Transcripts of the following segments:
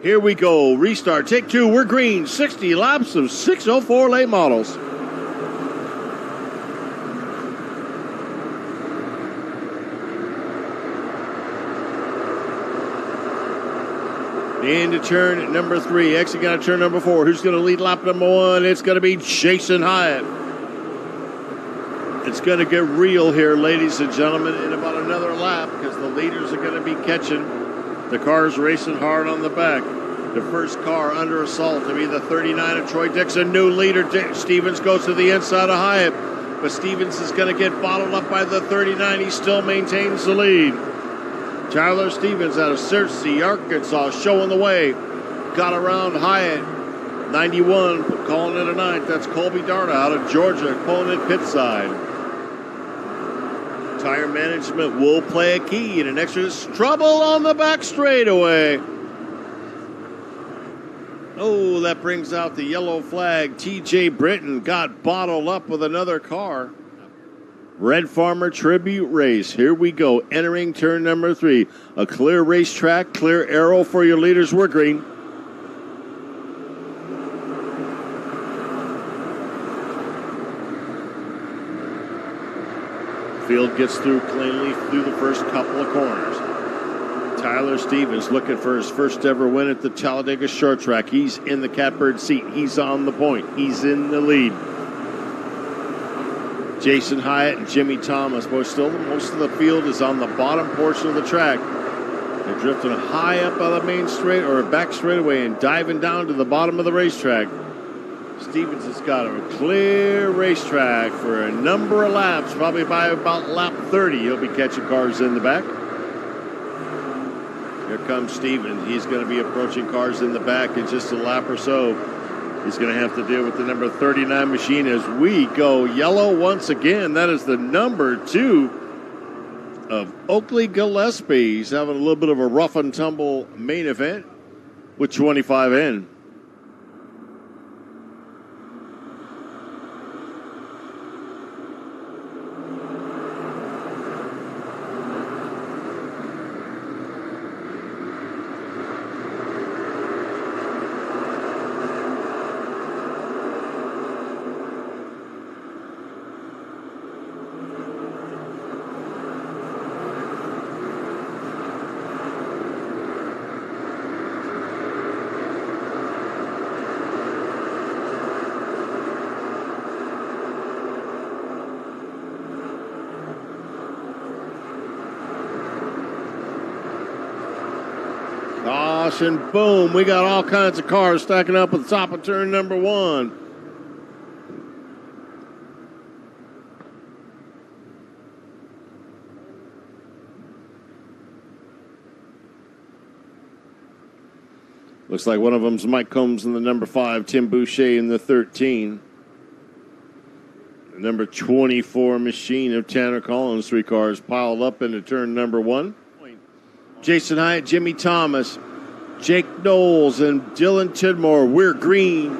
Here we go. Restart. Take two. We're green. 60 laps of 604 late models. Into turn number 3. Exit out of turn number 4. Who's going to lead lap number 1? It's going to be Jason Hiett. It's going to get real here, ladies and gentlemen, in about another lap because the leaders are going to be catching. The cars racing hard on the back. The first car under assault to be the 39 of Troy Dixon. New leader, Stevens, goes to the inside of Hiett. But Stevens is going to get bottled up by the 39. He still maintains the lead. Tyler Stevens out of Searcy, Arkansas, showing the way. Got around Hiett. 91, calling it a ninth. That's Colby Darda out of Georgia, pulling it pit side. Tire management will play a key in an extra trouble on the back straightaway. Oh, that brings out the yellow flag. TJ Brittain got bottled up with another car. Red Farmer Tribute race. Here we go. Entering turn number 3. A clear racetrack, clear arrow for your leaders. We're green. Field gets through cleanly through the first couple of corners. Tyler Stevens looking for his first ever win at the Talladega Short Track. He's in the catbird seat. He's on the point. He's in the lead. Jason Hiett and Jimmy Thomas, both still most of the field is on the bottom portion of the track. They're drifting high up on the main straight or back straightaway and diving down to the bottom of the racetrack. Stevens has got a clear racetrack for a number of laps, probably by about lap 30. He'll be catching cars in the back. Here comes Stevens. He's going to be approaching cars in the back in just a lap or so. He's going to have to deal with the number 39 machine as we go yellow once again. That is the number 2 of Oakley Gillespie. He's having a little bit of a rough and tumble main event with 25 in. And boom, we got all kinds of cars stacking up at the top of turn number 1. Looks like one of them's Mike Combs in the number 5, Tim Busha in the 13. The number 24 machine of Tanner Collins, 3 cars piled up into turn number 1. Jason Hiett, Jimmy Thomas, Jake Knowles, and Dillon Tidmore. We're green.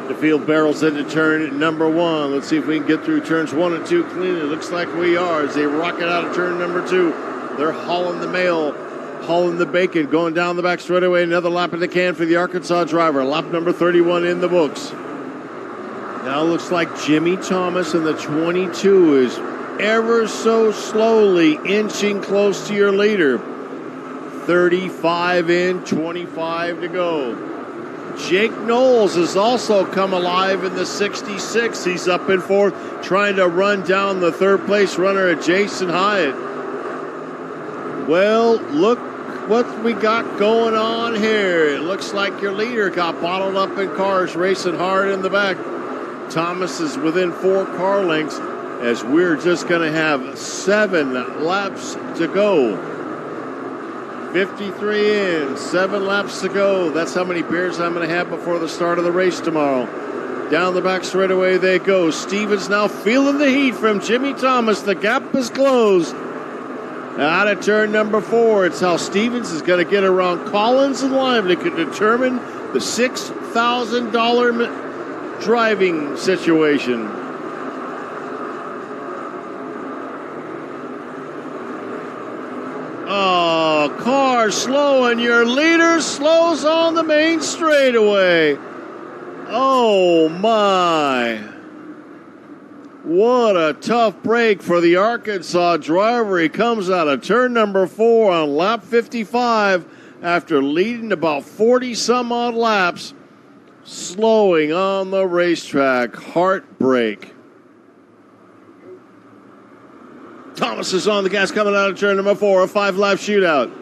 The field barrels into turn number 1. Let's see if we can get through turns 1 and 2 cleanly. It looks like we are as they rocket out of turn number 2. They're hauling the mail, hauling the bacon, going down the back straightaway. Another lap in the can for the Arkansas driver. Lap number 31 in the books. Now looks like Jimmy Thomas in the 22 is ever so slowly inching close to your leader. 35 in, 25 to go. Jake Knowles has also come alive in the 66. He's up in 4th, trying to run down the 3rd place runner at Jason Hiett. Well, look what we got going on here. It looks like your leader got bottled up in cars racing hard in the back. Thomas is within 4 car lengths as we're just going to have 7 laps to go. 53 in, 7 laps to go. That's how many beers I'm going to have before the start of the race tomorrow. Down the back straightaway they go. Stevens now feeling the heat from Jimmy Thomas. The gap is closed. Out of turn number 4, it's how Stevens is going to get around Collins and Lively to determine the $6,000 driving situation. Oh, car slow, and your leader slows on the main straightaway. Oh, my. What a tough break for the Arkansas driver. He comes out of turn number 4 on lap 55 after leading about 40-some-odd laps, slowing on the racetrack. Heartbreak. Thomas is on the gas coming out of turn number 4, a 5-lap shootout.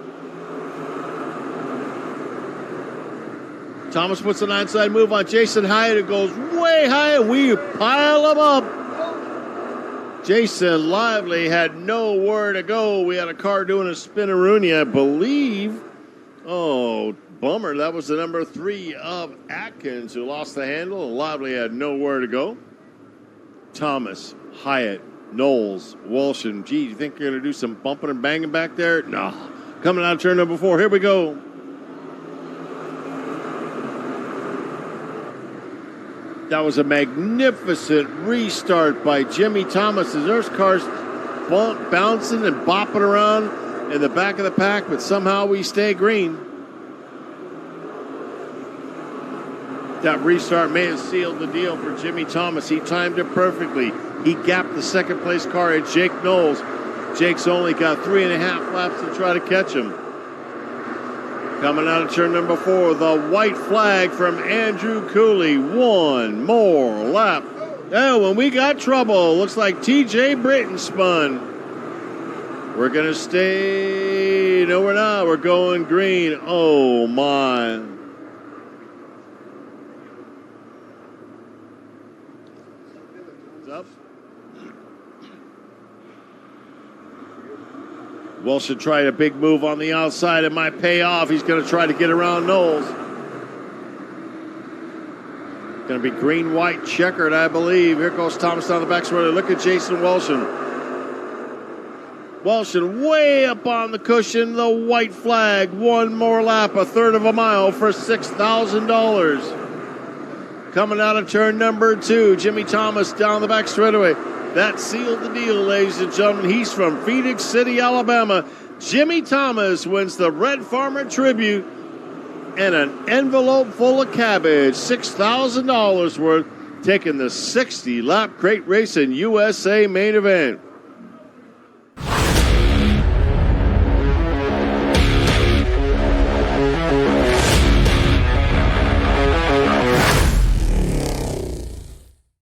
Thomas puts an onside move on Jason Hiett. It goes way high. We pile him up. Jason Lively had nowhere to go. We had a car doing a spinaroonie, I believe. Oh, bummer. That was the number 3 of Adkins who lost the handle, and Lively had nowhere to go. Thomas, Hiett, Knowles, Welshan. Gee, you think you're going to do some bumping and banging back there? No. Coming out of turn number 4. Here we go. That was a magnificent restart by Jimmy Thomas. There's cars bouncing and bopping around in the back of the pack, but somehow we stay green. That restart may have sealed the deal for Jimmy Thomas. He timed it perfectly. He gapped the second-place car at Jake Knowles. Jake's only got 3.5 laps to try to catch him. Coming out of turn number 4, the white flag from Andrew Cooley. One more lap. Oh, and we got trouble. Looks like TJ Brittain spun. We're going to stay. No, we're not. We're going green. Oh, my. Up. Welshan tried a big move on the outside. It might pay off. He's going to try to get around Knowles. Going to be green-white checkered, I believe. Here goes Thomas down the back straight. Look at Jason Welshan. Welshan way up on the cushion. The white flag. One more lap, a third of a mile for $6,000. Coming out of turn number 2, Jimmy Thomas down the back straightaway. That sealed the deal, ladies and gentlemen. He's from Phoenix City, Alabama. Jimmy Thomas wins the Red Farmer Tribute and an envelope full of cabbage, $6,000 worth, taking the 60-lap crate racing USA main event.